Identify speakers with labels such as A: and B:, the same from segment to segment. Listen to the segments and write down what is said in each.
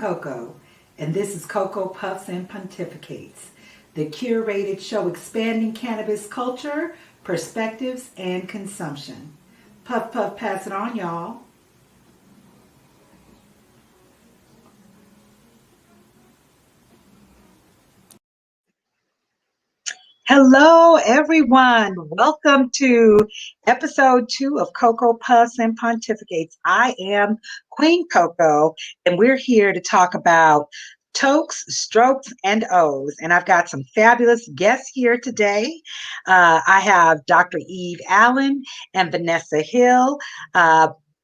A: Koko, and this is Koko Puffs and Pontificates, the curated show expanding cannabis culture, perspectives, and consumption. Puff, puff, pass it on, y'all. Hello, everyone. Welcome to episode 2 of Koko Puffs and Pontificates. I am Queen Koko, and we're here to talk about tokes, strokes, and O's. And I've got some fabulous guests here today. I have Dr. Eve Allen and Vanessa Hill.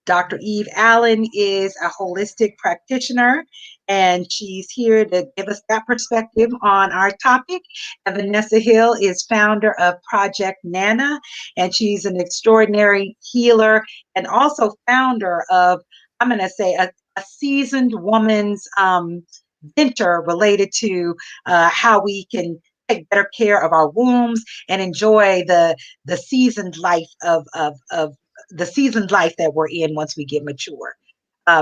A: Dr. Eve Allen is a holistic practitioner, and she's here to give us that perspective on our topic. And Vanessa Hill is founder of Project Nana, and she's an extraordinary healer and also founder of, I'm going to say, a seasoned woman's venture related to how we can take better care of our wombs and enjoy the seasoned life of the seasoned life that we're in once we get mature.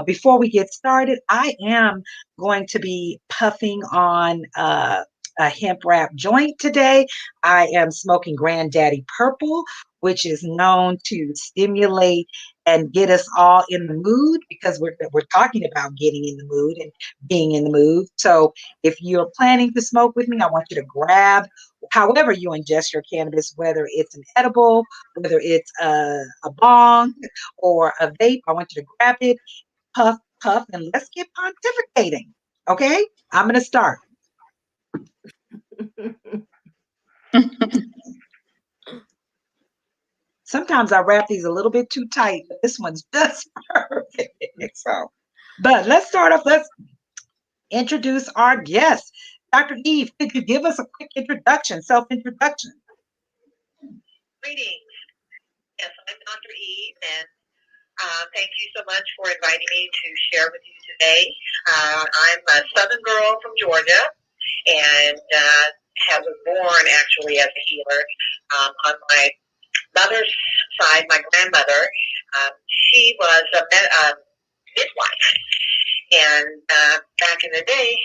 A: Before we get started, I am going to be puffing on a hemp wrap joint today. I am smoking Granddaddy Purple, which is known to stimulate and get us all in the mood, because we're talking about getting in the mood and being in the mood. So if you're planning to smoke with me, I want you to grab however you ingest your cannabis, whether it's an edible, whether it's a bong or a vape. I want you to grab it, puff, puff, and let's get pontificating. Okay, I'm going to start. Sometimes I wrap these a little bit too tight, but this one's just perfect. So, but let's start off. Let's introduce our guest. Dr. Eve, could you give us a quick introduction, self-introduction?
B: Greetings. Yes, I'm Dr. Eve, and thank you so much for inviting me to share with you today. I'm a Southern girl from Georgia, and was born actually as a healer. On my mother's side, my grandmother, she was a midwife, and back in the day,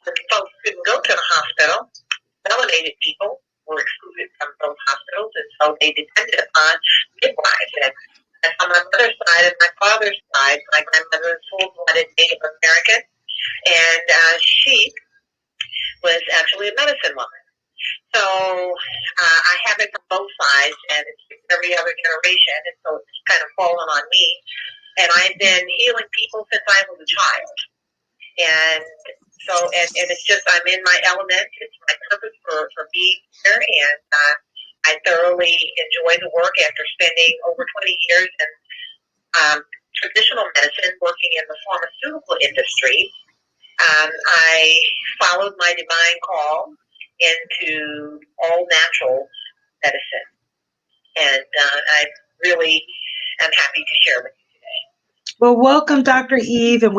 B: when folks couldn't go to the hospital, melanated people were excluded from those hospitals, and so they depended upon midwives. And on my mother's side and my father's side, my grandmother was full-blooded Native American, and she was actually a medicine woman. So I have it from both sides, and it's every other generation, and so it's kind of fallen on me. And I've been healing people since I was a child. And so, and it's just, I'm in my element. It's my purpose for being here, and I thoroughly enjoy the work after spending over 20 years in traditional medicine, working in the pharmaceutical industry. I followed my divine call into all natural medicine, and I really am happy to share with you today.
A: Well, welcome, Dr. Eve, and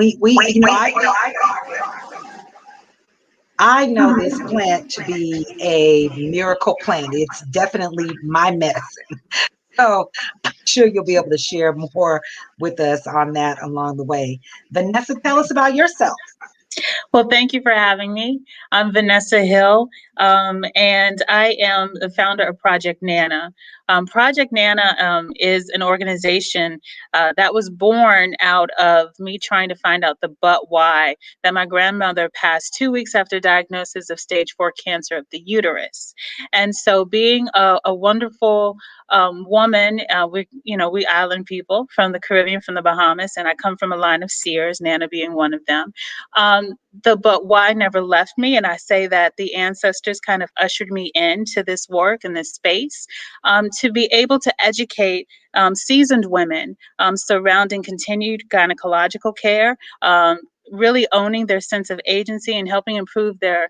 A: I know this plant to be a miracle plant. It's definitely my medicine. So I'm sure you'll be able to share more with us on that along the way. Vanessa, tell us about yourself.
C: Well, thank you for having me. I'm Vanessa Hill, and I am the founder of Project Nana. Project Nana is an organization that was born out of me trying to find out the but why that my grandmother passed 2 weeks after diagnosis of stage 4 cancer of the uterus. And so being a wonderful woman, we island people from the Caribbean, from the Bahamas, and I come from a line of seers, Nana being one of them. The but why never left me, and I say that the ancestors kind of ushered me into this work and this space to be able to educate seasoned women surrounding continued gynecological care, really owning their sense of agency and helping improve their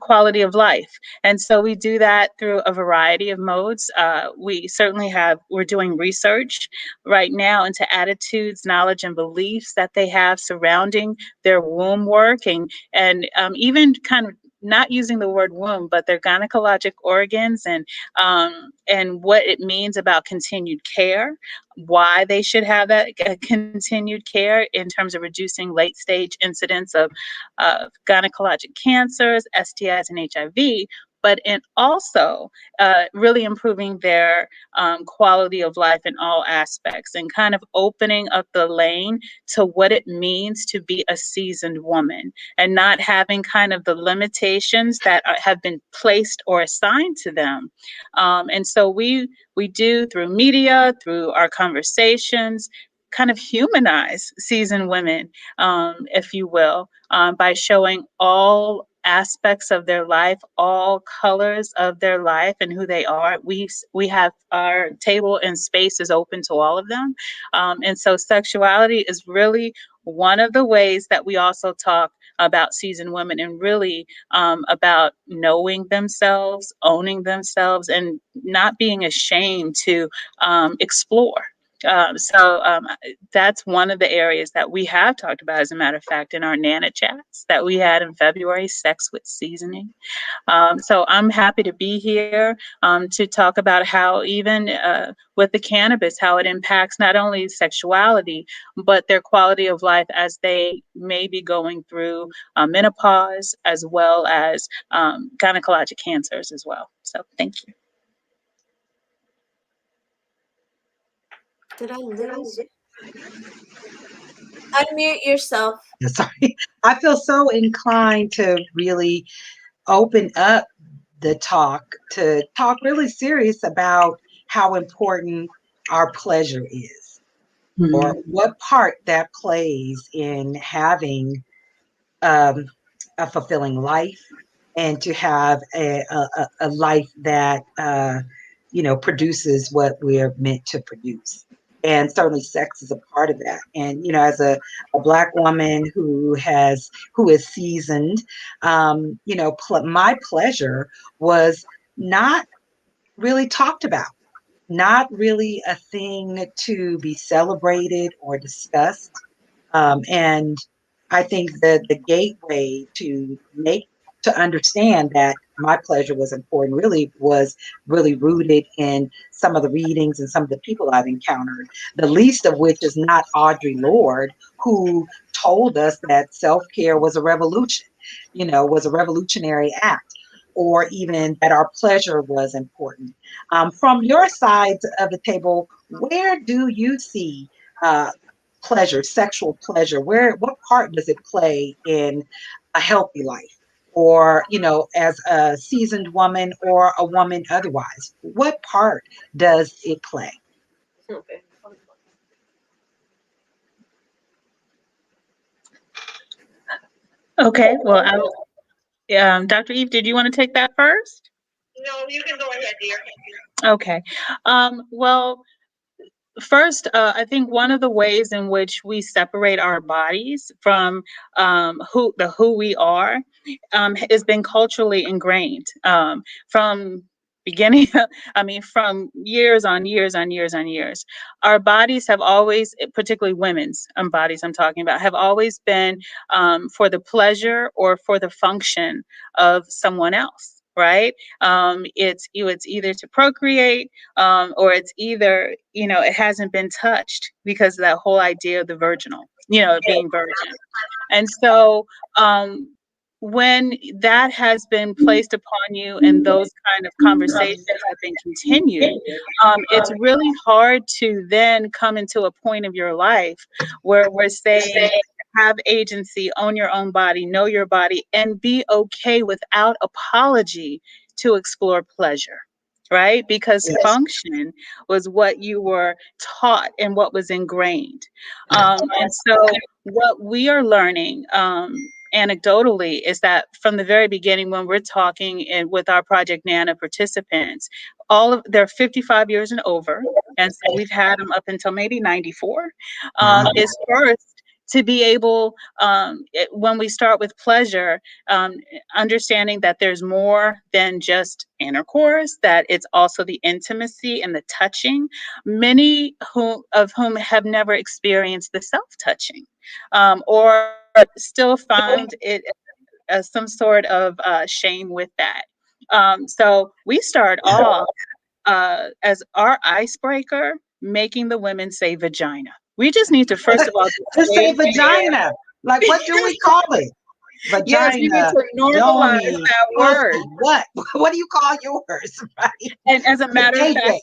C: quality of life. And so we do that through a variety of modes. We're doing research right now into attitudes, knowledge, and beliefs that they have surrounding their womb work, and even kind of not using the word womb, but their gynecologic organs, and what it means about continued care, why they should have that continued care in terms of reducing late stage incidence of gynecologic cancers, STIs, and HIV, but in also really improving their quality of life in all aspects, and kind of opening up the lane to what it means to be a seasoned woman, and not having kind of the limitations that have been placed or assigned to them. And so we do, through media, through our conversations, kind of humanize seasoned women, if you will, by showing all aspects of their life, all colors of their life, and who they are. We have our table and space is open to all of them, and so sexuality is really one of the ways that we also talk about seasoned women, and really about knowing themselves, owning themselves, and not being ashamed to explore. So that's one of the areas that we have talked about, as a matter of fact, in our Nana chats that we had in February, sex with seasoning. So I'm happy to be here to talk about how, even with the cannabis, how it impacts not only sexuality, but their quality of life as they may be going through menopause, as well as gynecologic cancers as well. So thank you.
D: Did I lose you? Unmute yourself.
A: Sorry. I feel so inclined to really open up the talk, to talk really serious about how important our pleasure is, or what part that plays in having a fulfilling life, and to have a life that produces what we're meant to produce. And certainly sex is a part of that. And as a Black woman who is seasoned, my pleasure was not really talked about, not really a thing to be celebrated or discussed. And I think that the gateway to understand that my pleasure was important was really rooted in some of the readings and some of the people I've encountered, the least of which is not Audre Lorde, who told us that self-care was a revolution, was a revolutionary act, or even that our pleasure was important. From your side of the table, where do you see pleasure, sexual pleasure? What part does it play in a healthy life? Or, as a seasoned woman or a woman otherwise, what part does it play?
D: Okay.
C: Okay, well, Dr. Eve, did you want to take that first?
B: No, you can go ahead, dear.
C: Okay. Well, first, I think one of the ways in which we separate our bodies from who we are has been culturally ingrained from beginning. I mean, from years on years on years on years. Our bodies have always, particularly women's bodies, I'm talking about, have always been for the pleasure or for the function of someone else. Right? It's either to procreate, or it's either, it hasn't been touched, because of that whole idea of the virginal, being virgin. And so when that has been placed upon you, and those kind of conversations have been continued, it's really hard to then come into a point of your life where we're saying, have agency, own your own body, know your body, and be okay without apology to explore pleasure. Right? Because
A: Yes.
C: function was what you were taught and what was ingrained. And so what we are learning anecdotally is that from the very beginning, when we're talking with our Project Nana participants, they're 55 years and over, and so we've had them up until maybe 94, is first to be able, when we start with pleasure, understanding that there's more than just intercourse, that it's also the intimacy and the touching, many of whom have never experienced the self-touching, or still found it some sort of shame with that. So we start off as our icebreaker, making the women say vagina. We just need to first of all
A: Just
C: say
A: say vagina. Like, what do we call it?
C: yes, we need
A: Vagina,
C: to normalize
A: yoni,
C: that word.
A: pussy. What? What do you call yours? Right?
C: And as a matter of fact,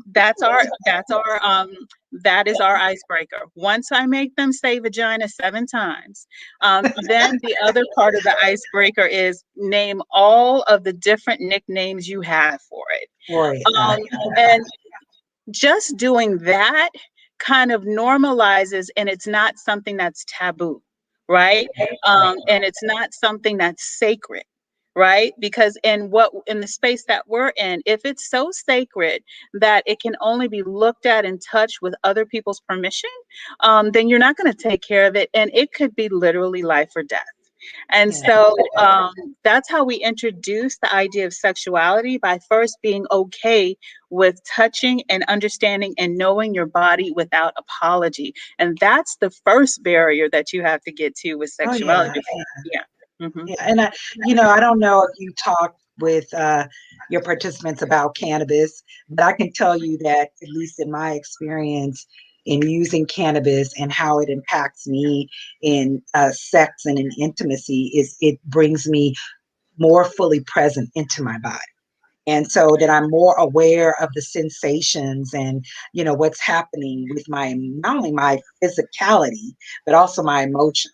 A: JJ.
C: that is our icebreaker. Once I make them say vagina 7 times, then the other part of the icebreaker is name all of the different nicknames you have for it.
A: Boy,
C: And just doing that kind of normalizes, and it's not something that's taboo, right? And it's not something that's sacred, right? Because in the space that we're in, if it's so sacred that it can only be looked at and touched with other people's permission, then you're not going to take care of it, and it could be literally life or death. And
A: yeah.
C: so that's how we introduce the idea of sexuality, by first being okay with touching and understanding and knowing your body without apology. And that's the first barrier that you have to get to with
A: Oh, yeah.
C: sexuality. Yeah. Hmm.
A: Yeah. And I don't know if you talked with your participants about cannabis, but I can tell you that, at least in my experience in using cannabis and how it impacts me in sex and in intimacy, is it brings me more fully present into my body. And so that I'm more aware of the sensations and, what's happening with my, not only my physicality, but also my emotions.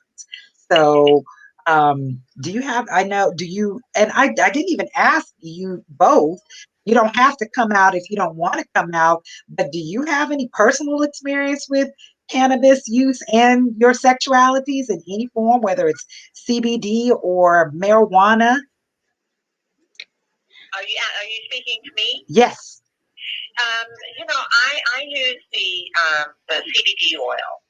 A: So, do you have, I know, do you, and I didn't even ask you both, you don't have to come out if you don't want to come out, but do you have any personal experience with cannabis use and your sexualities in any form, whether it's CBD or marijuana?
B: Are you speaking to me?
A: Yes.
B: I use the CBD oil,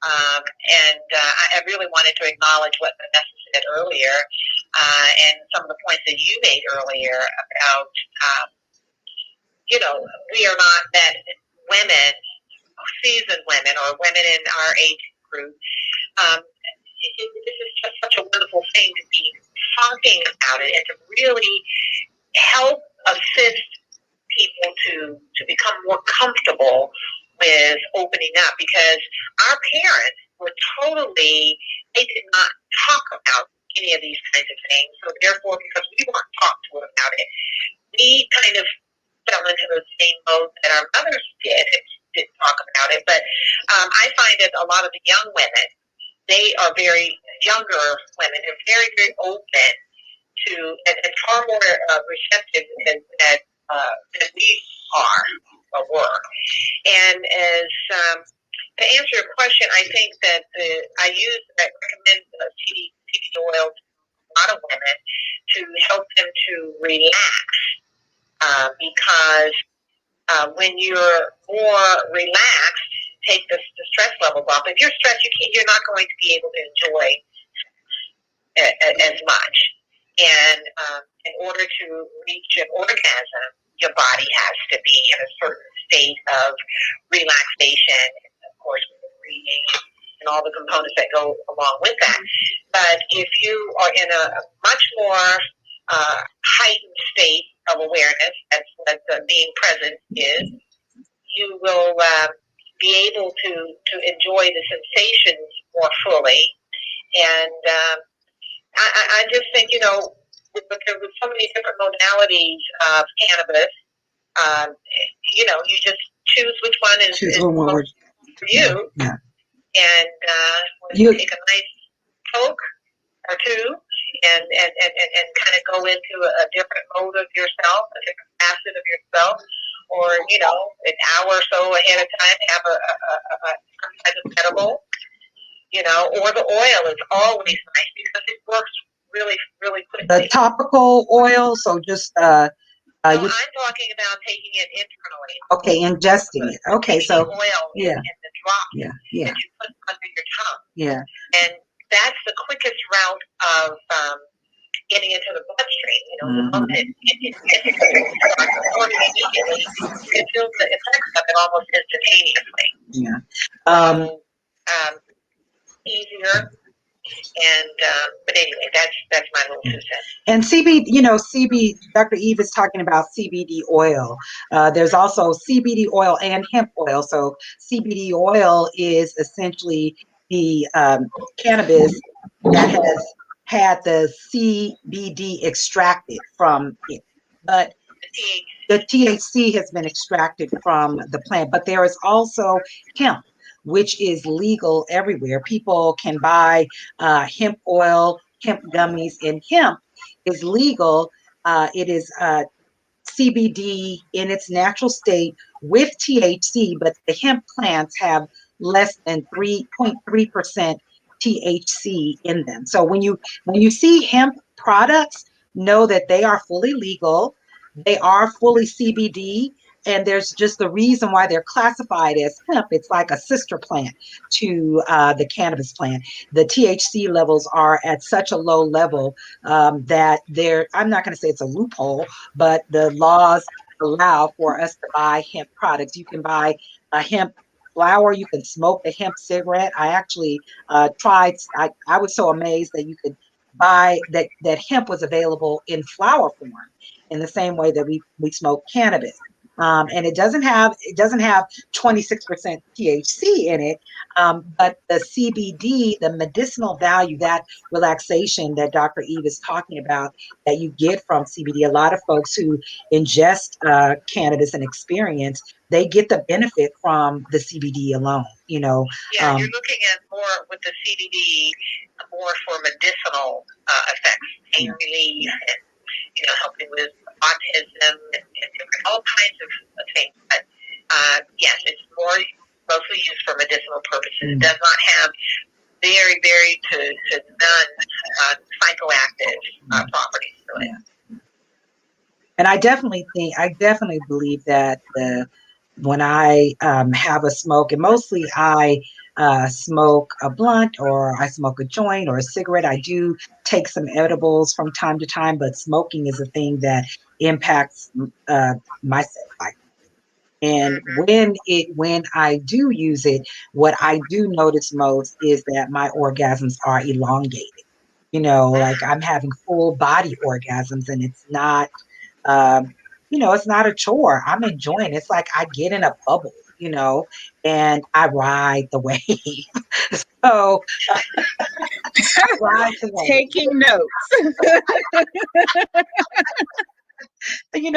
B: and I really wanted to acknowledge what Vanessa said earlier, and some of the points that you made earlier about, we are not that women, seasoned women, or women in our age group. This is just such a wonderful thing to be talking about it and to really help assist people to become more comfortable with opening up, because our parents were they did not talk about any of these kinds of things. So therefore, because we weren't talked to about it, we kind of fell into the same mode that our mothers didn't talk about it. But I find that a lot of the young women, they are younger women, they're very, very open to, and far more receptive than we are or were. And as to answer your question, I think that I recommend CBD oil to a lot of women to help them to relax, because when you're more relaxed, take the stress levels off. If you're stressed, you're not going to be able to enjoy as much. And in order to reach an orgasm, your body has to be in a certain state of relaxation, and of course, with breathing and all the components that go along with that. But if you are in a much more heightened state of awareness, that's what being present is, you will be able to enjoy the sensations more fully. And I just think, with so many different modalities of cannabis, you just choose which one is most for you.
A: Yeah.
B: And when you take a nice toke or two and kind of go into a different mode of yourself, a different facet of yourself, or, an hour or so ahead of time, have a type of edible. Or the oil is always nice because it works really, really quickly.
A: The topical oil, so just
B: I'm talking about taking it internally.
A: Okay, ingesting it. Okay, so
B: the oil in the drop that you put under your tongue.
A: Yeah.
B: And that's the quickest route of getting into the bloodstream. The moment it immediately, it feels the effects of it almost instantaneously.
A: Yeah.
B: Easier, And but anyway, that's my little 2 cents.
A: And Dr. Eve is talking about CBD oil. There's also CBD oil and hemp oil. So CBD oil is essentially the cannabis that has had the CBD extracted from it. But the THC has been extracted from the plant. But there is also hemp, which is legal everywhere. People can buy hemp oil, hemp gummies, and hemp is legal. It is CBD in its natural state with THC, but the hemp plants have less than 3.3% THC in them. So when you see hemp products, know that they are fully legal, they are fully CBD, and there's just the reason why they're classified as hemp. It's like a sister plant to the cannabis plant. The THC levels are at such a low level that I'm not going to say it's a loophole, but the laws allow for us to buy hemp products. You can buy a hemp flower, you can smoke a hemp cigarette. I actually tried, I was so amazed that you could buy that hemp was available in flower form in the same way that we smoke cannabis. And it doesn't have 26% THC in it, but the CBD, the medicinal value, that relaxation that Dr. Eve is talking about, that you get from CBD. A lot of folks who ingest cannabis and experience, they get the benefit from the CBD alone.
B: You're looking at more with the CBD, more for medicinal effects, pain relief, and helping with autism and different, all kinds of things. But yes, it's mostly used for medicinal purposes. It does not have very, very to none psychoactive properties to it.
A: And I definitely believe that when I have a smoke, and mostly I smoke a blunt or I smoke a joint or a cigarette. I do take some edibles from time to time, but smoking is a thing that impacts my sex life. And when I do use it, what I do notice most is that my orgasms are elongated. Like I'm having full body orgasms, and it's not it's not a chore. I'm enjoying it. It's like I get in a bubble, and I ride the wave. So ride the wave.
C: Taking notes.
A: You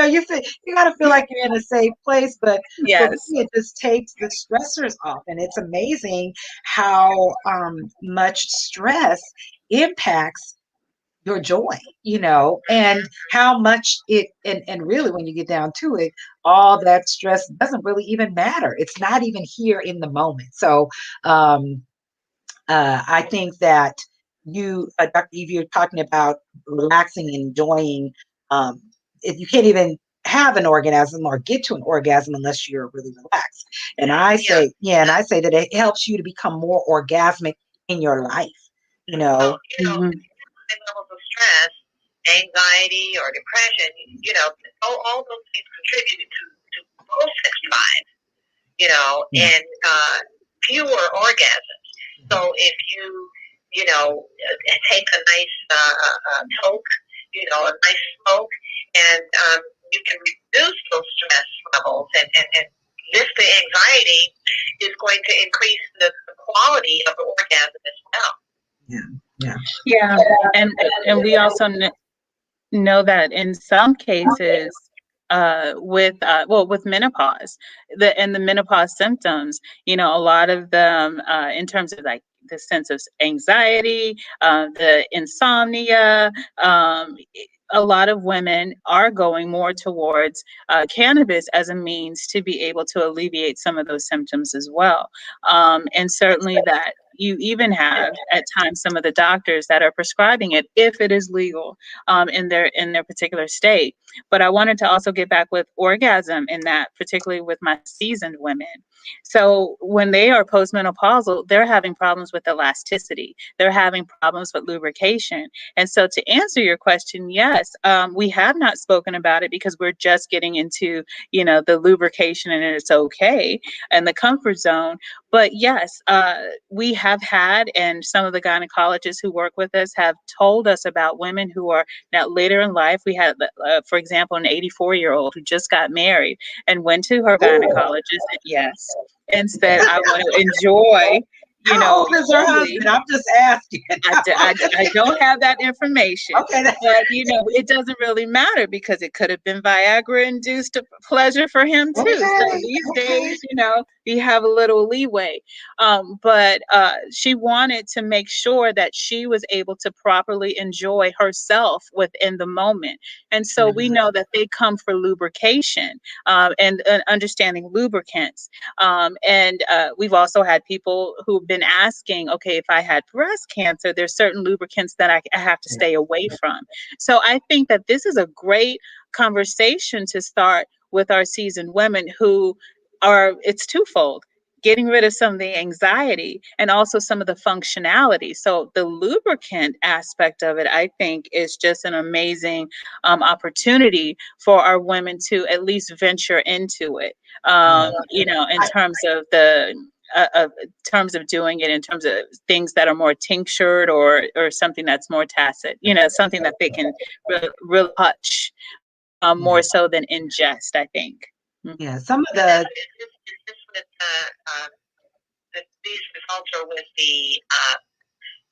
A: gotta feel like you're in a safe place, but
C: yes,
A: for me, it just takes the stressors off, and it's amazing how much stress impacts your joy, and how much and really when you get down to it, all that stress doesn't really even matter. It's not even here in the moment. So I think that Dr. Eve, you're talking about relaxing and enjoying. If you can't even have an orgasm or get to an orgasm unless you're really relaxed. And I say that it helps you to become more orgasmic in your life.
B: Levels of stress, anxiety, or depression, all those things contributed to low sex drive, and fewer orgasms. So if you, take a nice toke, a nice smoke, and you can reduce those stress levels and lift the anxiety, is going to increase the quality of the orgasm as well.
C: Yeah, and we also know that in some cases, with menopause, the menopause symptoms, a lot of them, in terms of like the sense of anxiety, the insomnia, a lot of women are going more towards cannabis as a means to be able to alleviate some of those symptoms as well. And certainly that you even have at times some of the doctors that are prescribing it if it is legal in their particular state. But I wanted to also get back with orgasm in that, particularly with my seasoned women. So when they are postmenopausal, they're having problems with elasticity. They're having problems with lubrication. And so to answer your question, yes, we have not spoken about it because we're just getting into, the lubrication and it's okay and the comfort zone. But yes, we have had, and some of the gynecologists who work with us have told us about women who are now later in life. We had, for example, an 84-year-old who just got married and went to her gynecologist, yes, and said, I want to enjoy,
A: How old is her
C: fully.
A: husband? I'm just asking.
C: I don't have that information.
A: Okay.
C: But, it doesn't really matter because it could have been Viagra-induced pleasure for him too. So
A: Okay.
C: these days, you have a little leeway. But she wanted to make sure that she was able to properly enjoy herself within the moment. And so we know that they come for lubrication, and understanding lubricants. And we've also had people who've been asking, okay, if I had breast cancer, there's certain lubricants that I have to stay away from. So I think that this is a great conversation to start with our seasoned women who it's twofold. Getting rid of some of the anxiety and also some of the functionality. So the lubricant aspect of it, I think, is just an amazing opportunity for our women to at least venture into it. In terms of terms of doing it, in terms of things that are more tinctured or something that's more tacit, something that they can really touch more so than ingest, I think.
A: Yeah, some of
B: Is this with these results are with the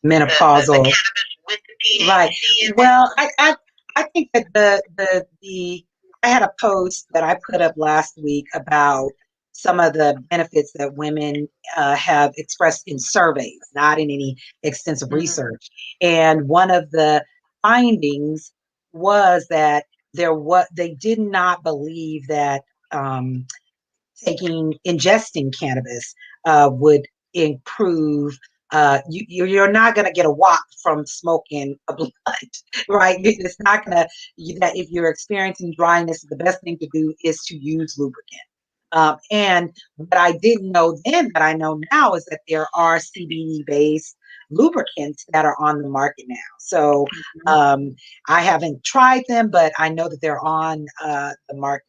A: menopausal,
B: cannabis with the THC
A: right.
B: in it?
A: Well, I think that the I had a post that I put up last week about some of the benefits that women have expressed in surveys, not in any extensive research. And one of the findings was that they did not believe that ingesting cannabis would improve. You're not going to get a wop from smoking a blunt, right? It's not going to, that if you're experiencing dryness, the best thing to do is to use lubricant. And what I didn't know then that I know now is that there are CBD based lubricants that are on the market now. So I haven't tried them, but I know that they're on the market.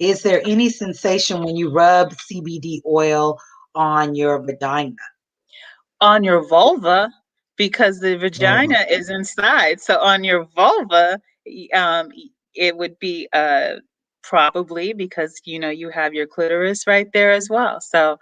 A: Is there any sensation when you rub CBD oil on your vagina?
C: On your vulva, because the vagina is inside. So on your vulva, it would be probably because you have your clitoris right there as well. So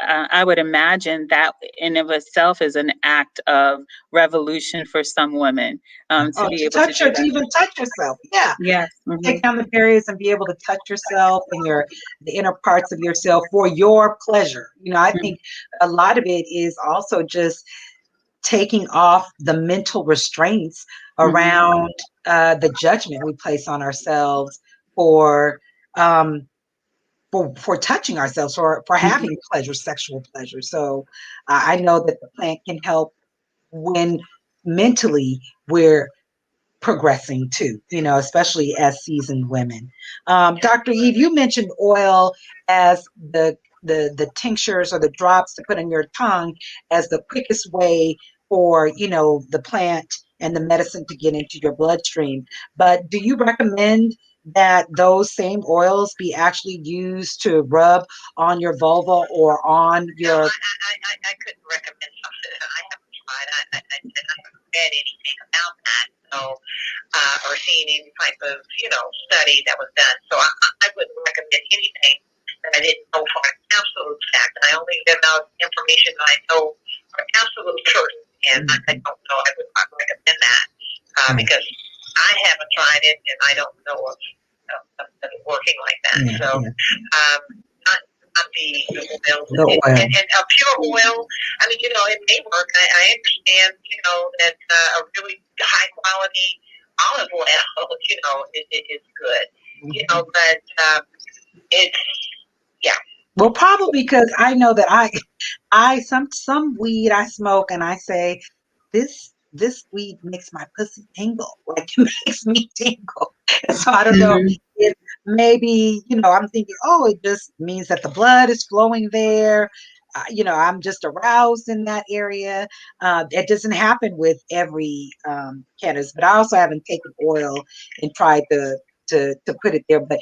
C: I would imagine that in of itself is an act of revolution for some women to be able to do that.
A: To even touch yourself. Yeah.
C: Yes.
A: Take down the barriers and be able to touch yourself and the inner parts of yourself for your pleasure. I think a lot of it is also just taking off the mental restraints around the judgment we place on ourselves for touching ourselves, for having pleasure, sexual pleasure. So I know that the plant can help when mentally we're progressing too, especially as seasoned women. Dr. Eve, you mentioned oil as the tinctures or the drops to put in your tongue as the quickest way for, the plant and the medicine to get into your bloodstream. But do you recommend that those same oils be actually used to rub on your vulva or on your...
B: I couldn't recommend something that I haven't tried. I haven't read anything about that. So, or seen any type of, study that was done. So I wouldn't recommend anything that I didn't know for an absolute fact. I only give out information that I know for absolute certain, and I don't know. I would not recommend that because I haven't tried it, and I don't know of it working like that. Not the oil. And a pure oil, I mean, it may work. I understand, that a really high quality olive oil, it's good, but it's, yeah.
A: Well, probably because I know that some weed I smoke and I say, this weed makes my pussy tingle, like it makes me tingle. And so I don't know if maybe, I'm thinking, oh, it just means that the blood is flowing there. I'm just aroused in that area. It doesn't happen with every cannabis, but I also haven't taken oil and tried to put it there, but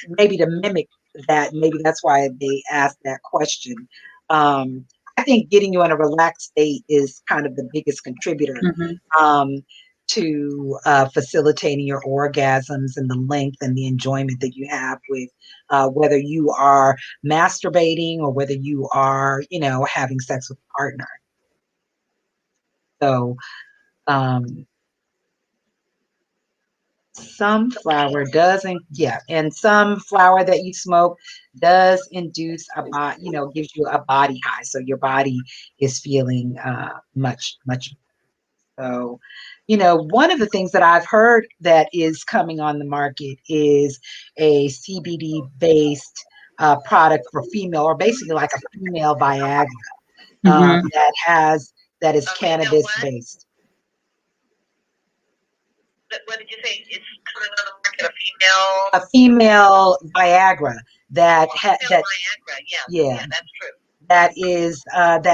A: maybe to mimic that maybe that's why they asked that question. Um, I think getting you in a relaxed state is kind of the biggest contributor
C: Mhm.
A: um, to facilitating your orgasms and the length and the enjoyment that you have with whether you are masturbating or whether you are, having sex with a partner. So, um, some flower doesn't, yeah, and some flower that you smoke does induce a body, gives you a body high. So your body is feeling much, much. So, one of the things that I've heard that is coming on the market is a CBD based product for female, or basically like a female Viagra
C: Mhm.
A: that is
B: A female
A: cannabis
B: what?
A: based.
B: What did you say? It's coming on the market. A female.
A: A female Viagra that
B: Female Viagra. Yeah.
A: yeah,
B: Yeah, that's true.
A: that is and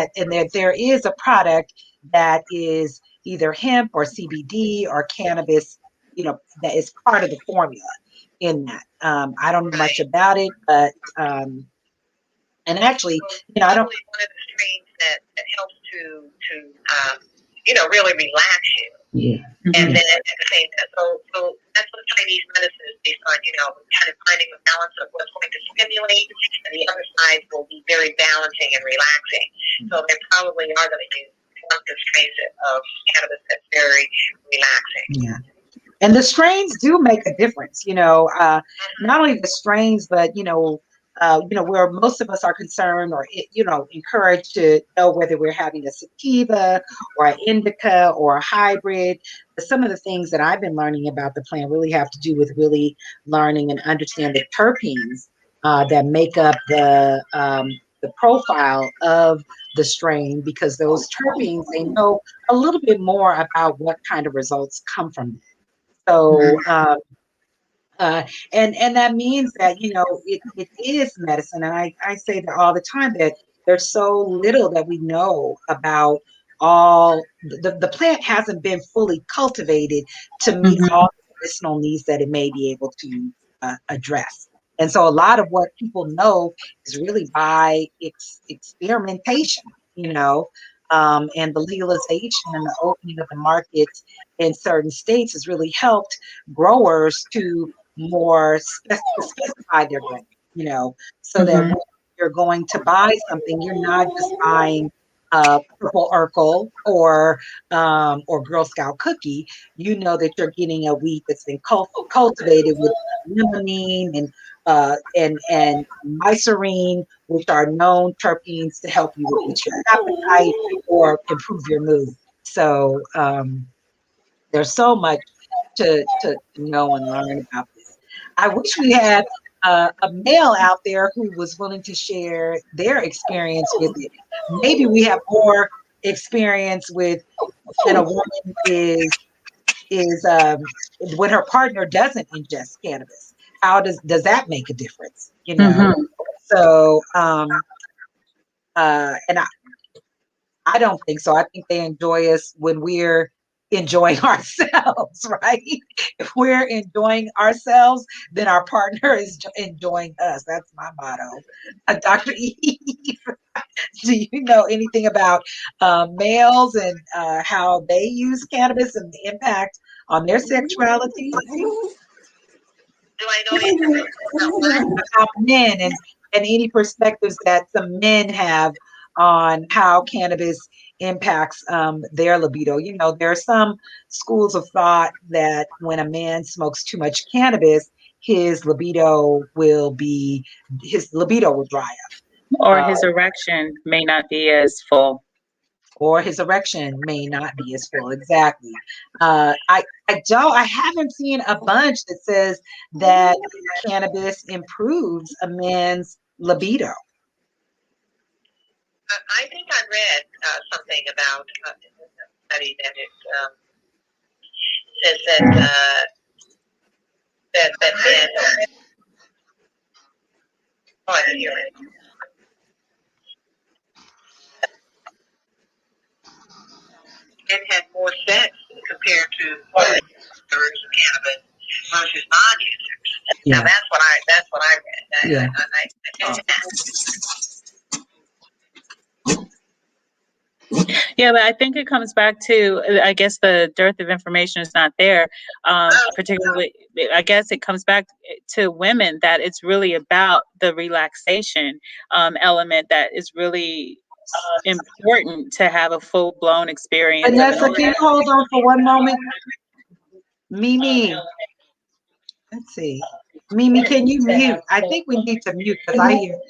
A: there is a product that is either hemp or CBD or cannabis, that is part of the formula in that. I don't know much
B: Right.
A: about it, but and actually,
B: So
A: I don't.
B: probably one of the strains that helps to really relax you.
A: Yeah.
B: And
C: Mhm.
B: then at the same time, so that's what Chinese medicine is based on, kind of finding a balance of what's going to stimulate, and the other side will be very balancing and relaxing. So they probably are going to use one of the strains of cannabis that's very relaxing.
A: Yeah. And the strains do make a difference, not only the strains, but where most of us are concerned or encouraged to know whether we're having a sativa or an indica or a hybrid. But some of the things that I've been learning about the plant really have to do with really learning and understand the terpenes that make up the profile of the strain, because those terpenes, they know a little bit more about what kind of results come from them. So, uh, and that means that it is medicine, and I say that all the time, that there's so little that we know about all the plant hasn't been fully cultivated to meet
C: Mhm.
A: all the medicinal needs that it may be able to address. And so a lot of what people know is really by experimentation, and the legalization and the opening of the markets in certain states has really helped growers to more specify their brand, so that
C: Mhm.
A: when you're going to buy something, you're not just buying purple Urkel or Girl Scout cookie. You know that you're getting a wheat that's been cultivated with limonene and mycerine, which are known terpenes to help you with your appetite or improve your mood. So there's so much to know and learn about this. I wish we had a male out there who was willing to share their experience with it. Maybe we have more experience with when a woman is when her partner doesn't ingest cannabis. How does that make a difference?
C: Mhm.
A: So and I don't think so. I think they enjoy us when we're enjoying ourselves, right? If we're enjoying ourselves, then our partner is enjoying us. That's my motto. Dr. Eve, do you know anything about males and how they use cannabis and the impact on their sexuality?
B: Do I know anything about what?
A: About men and any perspectives that some men have on how cannabis impacts their libido. There are some schools of thought that when a man smokes too much cannabis, his libido will dry
C: Or
A: up,
C: his erection may not be as full.
A: or his erection may not be as full. Exactly. I haven't seen a bunch that says that cannabis improves a man's libido.
B: I think I read something about a study that it says that men. Oh, I can hear it. Men had more sex compared to users of cannabis versus non-users.
A: Yeah.
B: Now that's what I read.
A: Yeah.
C: Yeah, but I think it comes back to, I guess the dearth of information is not there. Particularly, I guess it comes back to women that it's really about the relaxation element that is really important to have a full blown experience of an
A: Vanessa, can you
C: orgasm.
A: hold on for one moment? Mimi, let's see. Mimi, can you mute? I think we need to mute because I hear.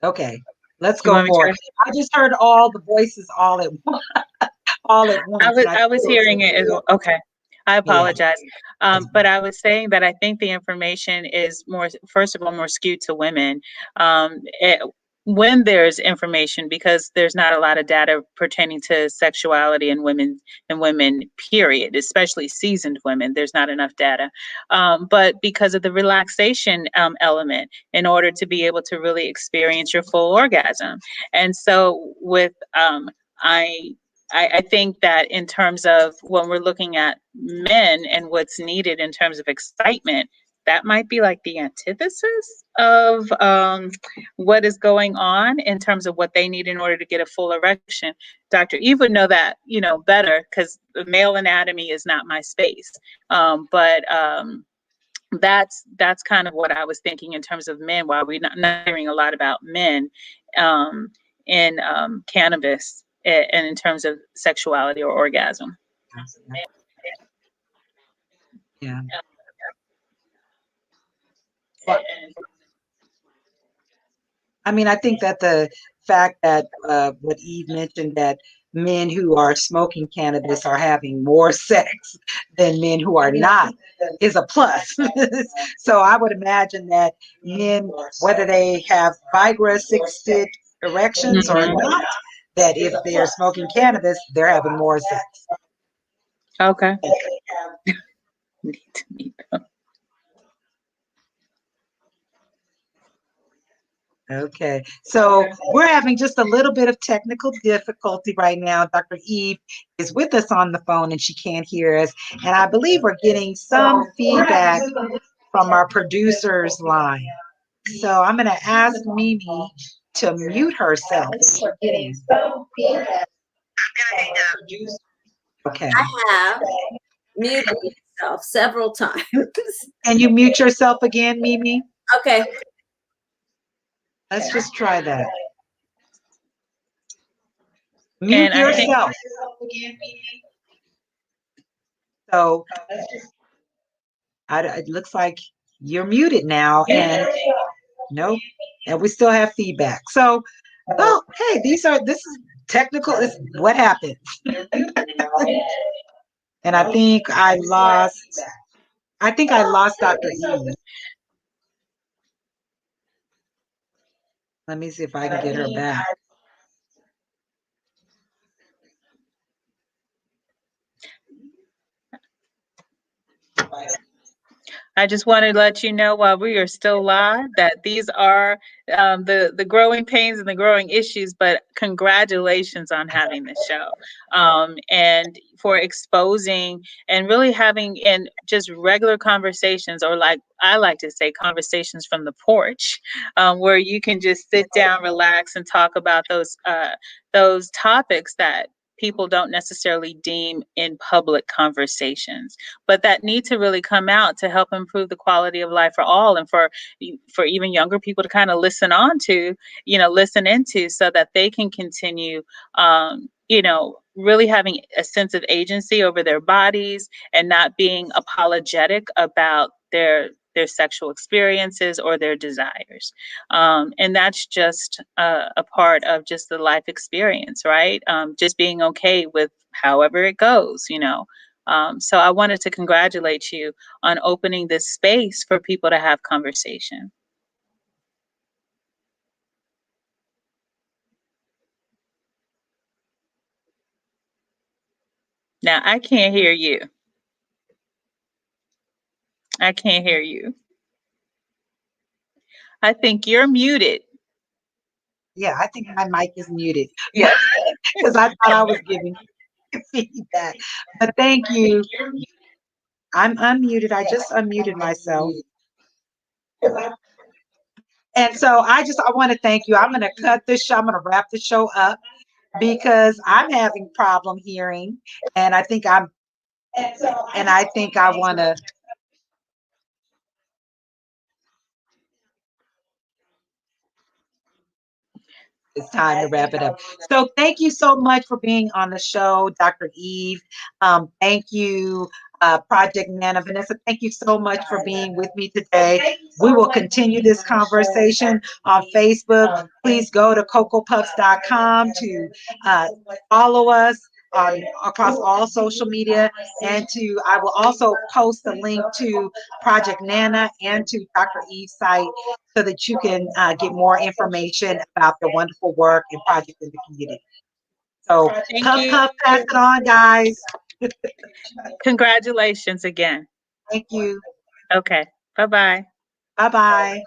A: Okay, let's
C: You
A: go
C: want me
A: for
C: to?
A: it. I just heard all the voices all at once. All at once. And
C: I was hearing it as well. Okay. I
A: Yeah.
C: apologize. But I was saying that I think the information is more, first of all, more skewed to women. When there's information, because there's not a lot of data pertaining to sexuality in women, period, especially seasoned women, there's not enough data. But because of the relaxation element, in order to be able to really experience your full orgasm. And so with I I think that in terms of when we're looking at men and what's needed in terms of excitement, that might be like the antithesis of what is going on in terms of what they need in order to get a full erection. Dr. Eve would know that, better because the male anatomy is not my space. But that's kind of what I was thinking in terms of men. While we're not hearing a lot about men um, in cannabis and in terms of sexuality or orgasm.
A: Yeah. I mean, I think that the fact that what Eve mentioned that men who are smoking cannabis are having more sex than men who are not is a plus. So I would imagine that men, whether they have Viagra assisted erections or
C: Mhm.
A: not, that if they're smoking cannabis, they're having more sex.
C: Okay. Need to meet them.
A: Okay, so we're having just a little bit of technical difficulty right now. Dr. Eve is with us on the phone and she can't hear us. And I believe we're getting some feedback from our producer's line. So I'm going to ask Mimi to mute herself. Okay.
D: I have muted myself several times.
A: Can you mute yourself again, Mimi?
D: Okay.
A: Let's just try that. Mute
C: And I think
A: yourself. So it looks like you're muted now, and nope, and we still have feedback. So, oh, hey, this is technical. It's what happened. And I think I lost Dr. E. Let me see if I can get her back.
C: I just wanted to let you know while we are still live that these are the growing pains and the growing issues. But congratulations on having this show and for exposing and really having in just regular conversations, or like I like to say, conversations from the porch, where you can just sit down, relax, and talk about those topics that people don't necessarily deem in public conversations, but that need to really come out to help improve the quality of life for all, and for even younger people to kind of listen into, so that they can continue really having a sense of agency over their bodies and not being apologetic about their sexual experiences or their desires. And that's just a part of just the life experience, right? Just being okay with however it goes. So I wanted to congratulate you on opening this space for people to have conversation. Now, I can't hear you. I can't hear you. I think you're muted.
A: Yeah, I think my mic is muted.
C: Yes.
A: Because I thought I was giving feedback. But thank you. I'm unmuted. I just unmuted myself. And so I want to thank you. I'm going to cut this show. I'm going to wrap the show up because I'm having problem hearing, and I think I want to. It's time to wrap it up. So thank you so much for being on the show, Dr. Eve. Thank you, Project Nana. Vanessa, thank you so much for being with me today. We will continue this conversation on Facebook. Please go to cocopuffs.com to follow us across all social media, and I will also post a link to Project Nana and to Dr. Eve's site so that you can get more information about the wonderful work and project in the community. So
C: Thank
A: puff,
C: you.
A: puff, pass it on, guys.
C: Congratulations again.
A: Thank you.
C: Okay. Bye-bye.
A: Bye-bye.